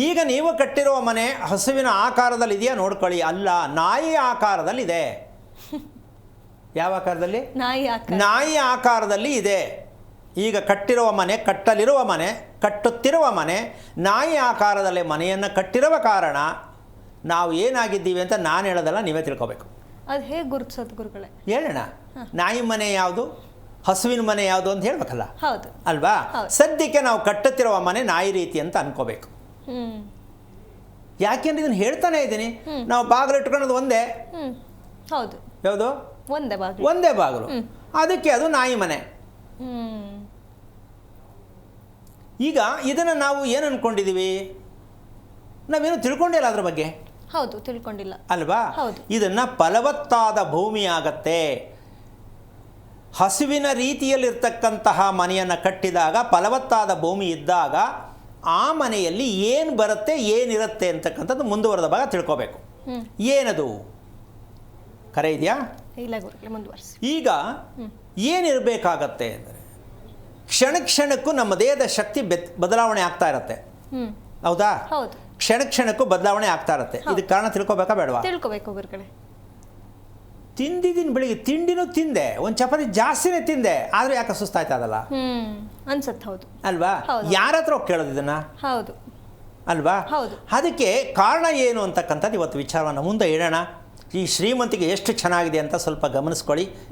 ಈಗ ನೀವು ಕಟ್ಟಿರುವ ಮನೆ ಹಸುವಿನ ಆಕಾರದಲ್ಲಿ ಇದೆಯಾ ನೋಡ್ಕೊಳ್ಳಿ. ಅಲ್ಲ, ನಾಯಿ ಆಕಾರದಲ್ಲಿದೆ. ಯಾವ ಆಕಾರದಲ್ಲಿ? ನಾಯಿ ಆಕಾರದಲ್ಲಿ ಇದೆ. ಈಗ ಕಟ್ಟಿರುವ ಮನೆ, ಕಟ್ಟಲಿರುವ ಮನೆ, ಕಟ್ಟುತ್ತಿರುವ ಮನೆ ನಾಯಿ ಆಕಾರದಲ್ಲಿ ಮನೆಯನ್ನು ಕಟ್ಟಿರುವ ಕಾರಣ ನಾವು ಏನಾಗಿದ್ದೀವಿ ಅಂತ ನಾನು ಹೇಳೋದಲ್ಲ, ನೀವೇ ತಿಳ್ಕೊಬೇಕು. ಅದು ಹೇಗೆ ಗುರುತಿಸೋದು ಗುರುಗಳೇ? ಹೇಳೋಣ. ನಾಯಿ ಮನೆ ಯಾವುದು, ಹಸುವಿನ ಮನೆ ಯಾವುದು ಅಂತ ಹೇಳ್ಬೇಕಲ್ಲ. ಹೌದು ಅಲ್ವಾ? ಸದ್ಯಕ್ಕೆ ನಾವು ಕಟ್ಟುತ್ತಿರುವ ಮನೆ ನಾಯಿ ರೀತಿ ಅಂತ ಅನ್ಕೋಬೇಕು. ಯಾಕೆಂದ್ರೆ ಇದನ್ನು ಹೇಳ್ತಾನೆ ಇದ್ದೀನಿ. ನಾವು ಬಾಗಿಲು ಇಟ್ಕೊಳ್ಳೋದು ಒಂದೇ. ಹೌದು. ಯಾವುದು? ಒಂದೇ ಬಾಗಿಲು. ಅದಕ್ಕೆ ಅದು ನಾಯಿ ಮನೆ. ಈಗ ಇದನ್ನು ನಾವು ಏನು ಅನ್ಕೊಂಡಿದ್ದೀವಿ? ನಾವೇನು ತಿಳ್ಕೊಂಡಿಲ್ಲ ಅದ್ರ ಬಗ್ಗೆ. ಹೌದು, ತಿಳ್ಕೊಂಡಿಲ್ಲ ಅಲ್ವಾ? ಇದನ್ನು ಫಲವತ್ತಾದ ಭೂಮಿ ಆಗತ್ತೆ. ಹಸುವಿನ ರೀತಿಯಲ್ಲಿರ್ತಕ್ಕಂತಹ ಮನೆಯನ್ನು ಕಟ್ಟಿದಾಗ, ಫಲವತ್ತಾದ ಭೂಮಿ ಇದ್ದಾಗ ಆ ಮನೆಯಲ್ಲಿ ಏನು ಬರುತ್ತೆ, ಏನಿರುತ್ತೆ ಅಂತಕ್ಕಂಥದ್ದು ಮುಂದುವರೆದ ಭಾಗ ತಿಳ್ಕೋಬೇಕು. ಏನದು? ಕರೆ ಇದೆಯಾ? ಈಗ ಏನಿರಬೇಕಾಗತ್ತೆ ಅಂದರೆ, ಕ್ಷಣ ಕ್ಷಣಕ್ಕೂ ನಮ್ಮ ದೇಹದ ಶಕ್ತಿ ಬದಲಾವಣೆ ಆಗ್ತಾ ಇರತ್ತೆ. ಹೌದಾ? ಕ್ಷಣ ಕ್ಷಣಕ್ಕೂ ಬದಲಾವಣೆ ಆಗ್ತಾ ಇರತ್ತೆ. ಇದಕ್ಕೆ ಕಾರಣ ತಿಳ್ಕೊಬೇಕಾ ಬೇಡವಾ? ತಿಳ್ಕೋಬೇಕು ಗುರುಗಳೇ. ತಿಂದಿದ್ದೀನಿ, ಬೆಳಿಗ್ಗೆ ತಿಂಡಿನೂ ತಿಂದೆ, ಒಂದು ಚಪಾತಿ ಜಾಸ್ತಿನೇ ತಿಂದೆ, ಆದ್ರೂ ಯಾಕೆ ಸುಸ್ತಾಯ್ತಾ ಅದಲ್ಲ ಅನ್ಸತ್ತೆ. ಹೌದು ಅಲ್ವಾ? ಯಾರ ಹತ್ರ ಹೋಗಿ ಕೇಳೋದು ಇದನ್ನ? ಹೌದು ಅಲ್ವಾ? ಅದಕ್ಕೆ ಕಾರಣ ಏನು ಅಂತಕ್ಕಂಥದ್ದು ಇವತ್ತು ವಿಚಾರವನ್ನು ಮುಂದೆ ಇಡೋಣ. ಈ ಶ್ರೀಮಂತಿಗೆ ಎಷ್ಟು ಚೆನ್ನಾಗಿದೆ ಅಂತ ಸ್ವಲ್ಪ ಗಮನಿಸ್ಕೊಳ್ಳಿ.